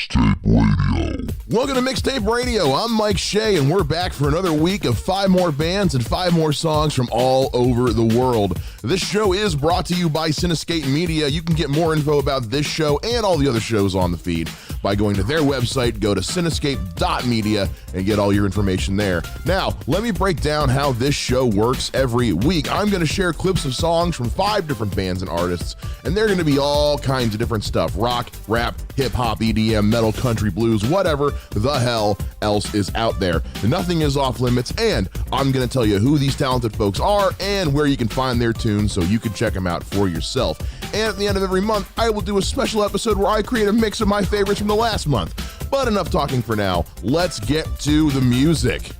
Mixtape Radio. Welcome to Mixtape Radio. I'm Mike Shea, and we're back for another week of 5 more bands and 5 more songs from all over the world. This show is brought to you by Cinescape Media. You can get more info about this show and all the other shows on the feed by going to their website. Go to cinescape.media and get all your information there. Now, let me break down how this show works every week. I'm going to share clips of songs from 5 different bands and artists, and they're going to be all kinds of different stuff: rock, rap, hip-hop, EDM, metal, country, blues, whatever the hell else is out there. Nothing is off limits, and I'm going to tell you who these talented folks are and where you can find their tunes so you can check them out for yourself. And at the end of every month, I will do a special episode where I create a mix of my favorites from the last month. But enough talking for now. Let's get to the music.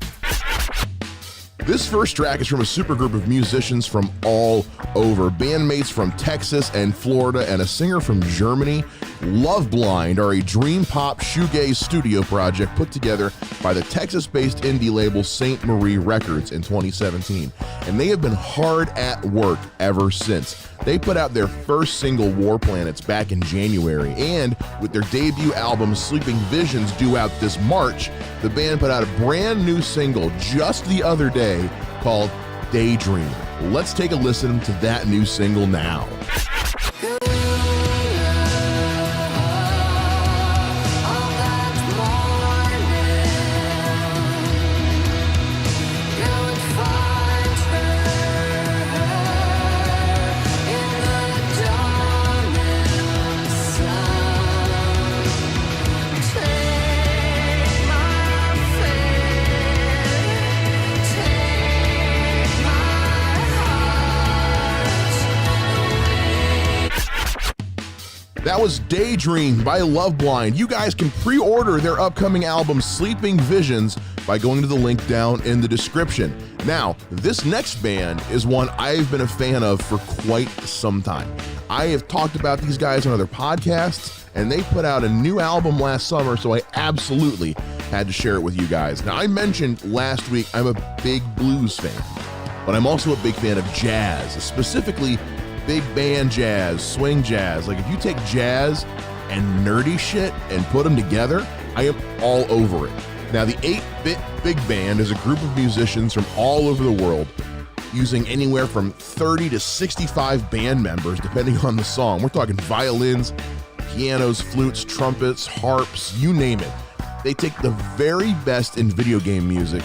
This first track is from a supergroup of musicians from all over. Bandmates from Texas and Florida and a singer from Germany. Love Blind are a dream pop shoegaze studio project put together by the Texas-based indie label St. Marie Records in 2017. And they have been hard at work ever since. They put out their first single, War Planets, back in January, and with their debut album, Sleeping Visions, due out this March, the band put out a brand new single just the other day called Daydream. Let's take a listen to that new single now. That was Daydream by Love Blind. You guys can pre-order their upcoming album Sleeping Visions by going to the link down in the description. Now, this next band is one I've been a fan of for quite some time. I have talked about these guys on other podcasts, and they put out a new album last summer, so I absolutely had to share it with you guys. Now, I mentioned last week I'm a big blues fan, but I'm also a big fan of jazz, specifically big band jazz, swing jazz. Like, if you take jazz and nerdy shit and put them together, I am all over it. Now, the 8-Bit Big Band is a group of musicians from all over the world, using anywhere from 30 to 65 band members, depending on the song. We're talking violins, pianos, flutes, trumpets, harps, you name it. They take the very best in video game music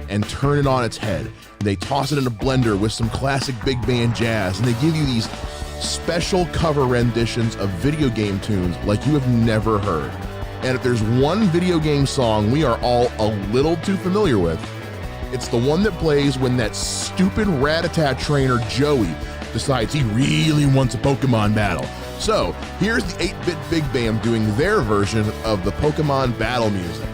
and turn it on its head. They toss it in a blender with some classic big band jazz, and they give you these special cover renditions of video game tunes like you have never heard. And if there's one video game song we are all a little too familiar with, it's the one that plays when that stupid rat-a-tat trainer Joey decides he really wants a Pokemon battle. So here's the 8-Bit Big Band doing their version of the Pokemon battle music.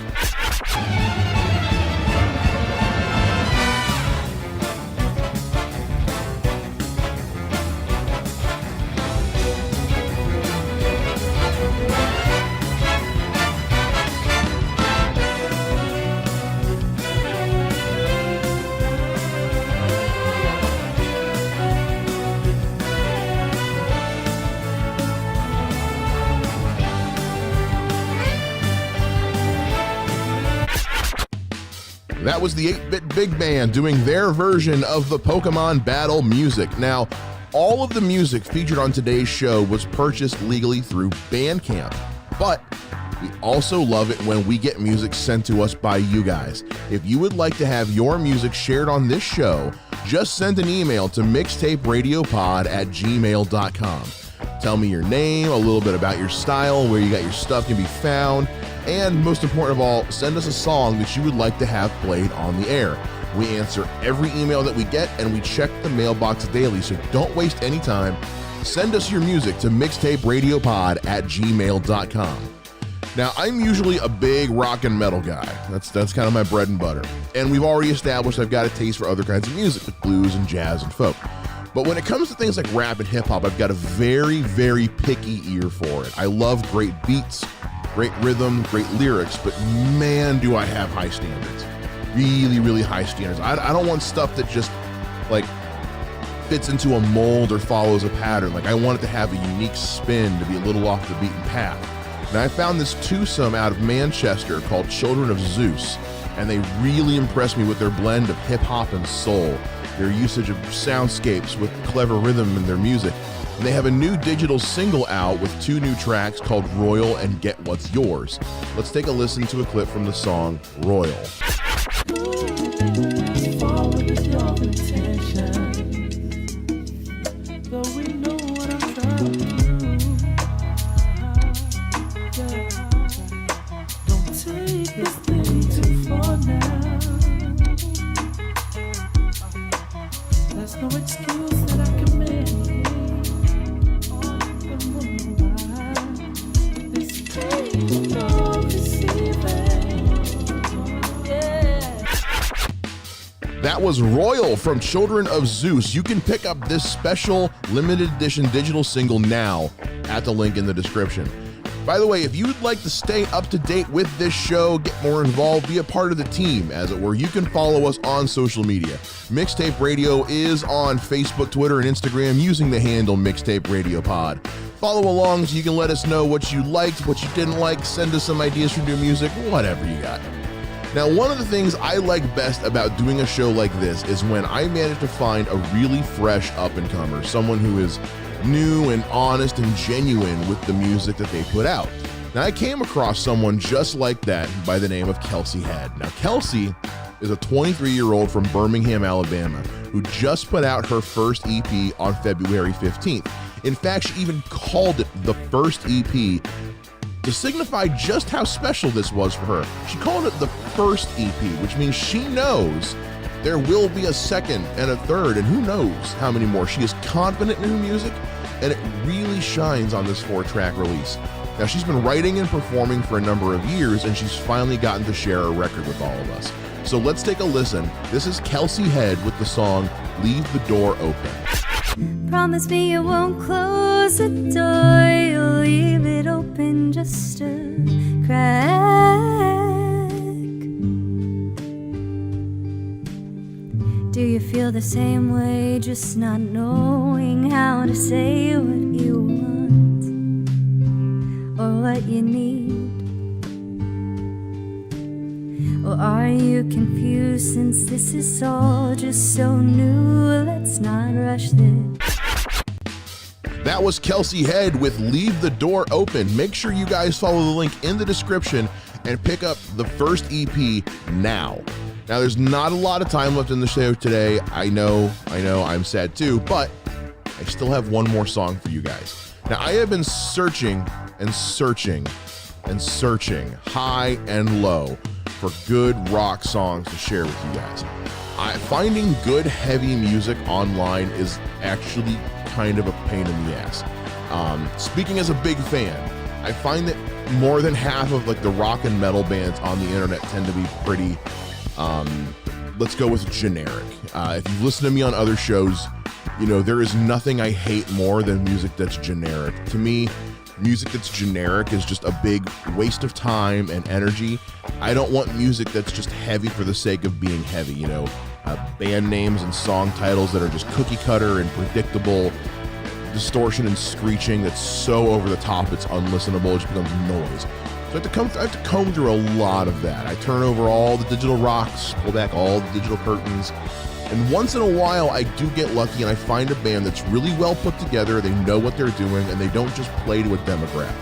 That was the 8-Bit Big Band doing their version of the Pokemon battle music. Now, all of the music featured on today's show was purchased legally through Bandcamp, but we also love it when we get music sent to us by you guys. If you would like to have your music shared on this show, just send an email to mixtaperadiopod@gmail.com. Tell me your name, a little bit about your style, where you got your stuff can be found, and most important of all, send us a song that you would like to have played on the air. We answer every email that we get, and we check the mailbox daily, so don't waste any time. Send us your music to mixtaperadiopod@gmail.com. Now, I'm usually a big rock and metal guy. That's kind of my bread and butter. And we've already established I've got a taste for other kinds of music, like blues and jazz and folk. But when it comes to things like rap and hip-hop, I've got a very, very picky ear for it. I love great beats, great rhythm, great lyrics, but man, do I have high standards. Really, really high standards. I don't want stuff that just, like, fits into a mold or follows a pattern. Like, I want it to have a unique spin, to be a little off the beaten path. Now, I found this twosome out of Manchester called Children of Zeus, and they really impressed me with their blend of hip-hop and soul, their usage of soundscapes with clever rhythm in their music. And they have a new digital single out with 2 new tracks called Royal and Get What's Yours. Let's take a listen to a clip from the song Royal. No excuse that I can make. This pain of receiving. Yeah. That was Royal from Children of Zeus. You can pick up this special limited edition digital single now at the link in the description. By the way, if you'd like to stay up to date with this show, get more involved, be a part of the team, as it were, you can follow us on social media. Mixtape Radio is on Facebook, Twitter, and Instagram using the handle MixtapeRadiopod. Follow along so you can let us know what you liked, what you didn't like, send us some ideas for new music, whatever you got. Now, one of the things I like best about doing a show like this is when I manage to find a really fresh up-and-comer, someone who is new and honest and genuine with the music that they put out. Now, I came across someone just like that by the name of Kelsey Head. Now, Kelsey is a 23-year-old from Birmingham, Alabama, who just put out her first EP on February 15th. In fact, she even called it the first EP to signify just how special this was for her. She called it the first EP, which means she knows there will be a second and a third, and who knows how many more. She is confident in her music, and it really shines on this 4-track release. Now, she's been writing and performing for a number of years, and she's finally gotten to share a record with all of us. So let's take a listen. This is Kelsey Head with the song Leave the Door Open. Promise me you won't close the door, you'll leave it open just a crack. Do you feel the same way, just not knowing how to say what you want or what you need? Or are you confused since this is all just so new? Let's not rush this. That was Kelsey Head with Leave the Door Open. Make sure you guys follow the link in the description and pick up the first EP now. Now, there's not a lot of time left in the show today. I know, I'm sad too, but I still have one more song for you guys. Now, I have been searching and searching and searching high and low for good rock songs to share with you guys. Finding good heavy music online is actually kind of a pain in the ass. Speaking as a big fan, I find that more than half of like the rock and metal bands on the internet tend to be pretty let's go with generic. If you've listened to me on other shows, you know, there is nothing I hate more than music that's generic. To me, music that's generic is just a big waste of time and energy. I don't want music that's just heavy for the sake of being heavy, you know, band names and song titles that are just cookie cutter and predictable, distortion and screeching that's so over the top it's unlistenable, it just becomes noise. So I have to comb through a lot of that. I turn over all the digital rocks, pull back all the digital curtains, and once in a while I do get lucky and I find a band that's really well put together, they know what they're doing, and they don't just play to a demographic.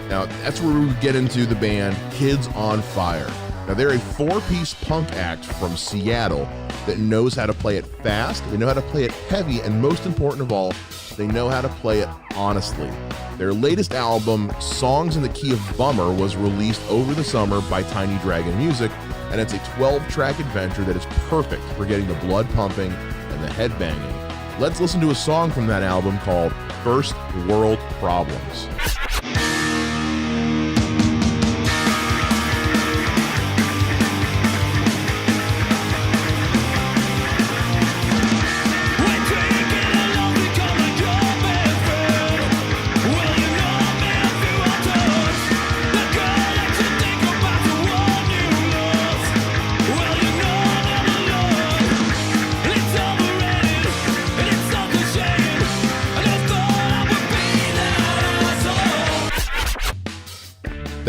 Now, that's where we get into the band Kids on Fire. Now, they're a 4-piece punk act from Seattle that knows how to play it fast, they know how to play it heavy, and most important of all, they know how to play it honestly. Their latest album, Songs in the Key of Bummer, was released over the summer by Tiny Dragon Music, and it's a 12-track adventure that is perfect for getting the blood pumping and the head banging. Let's listen to a song from that album called First World Problems.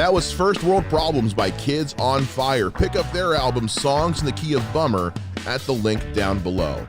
That was First World Problems by Kids on Fire. Pick up their album Songs in the Key of Bummer at the link down below.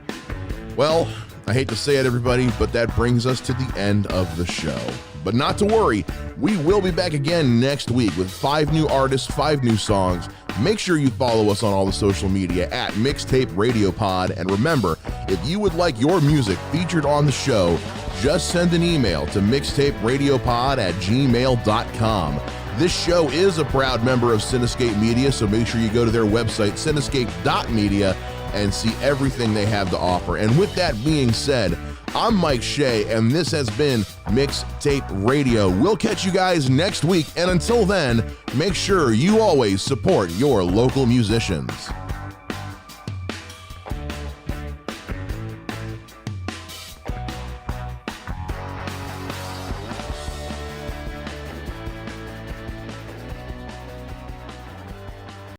Well, I hate to say it, everybody, but that brings us to the end of the show. But not to worry, we will be back again next week with 5 new artists, 5 new songs. Make sure you follow us on all the social media at Mixtape Radiopod. And remember, if you would like your music featured on the show, just send an email to mixtaperadiopod@gmail.com. This show is a proud member of Cinescape Media, so make sure you go to their website, cinescape.media, and see everything they have to offer. And with that being said, I'm Mike Shea, and this has been Mixtape Radio. We'll catch you guys next week, and until then, make sure you always support your local musicians.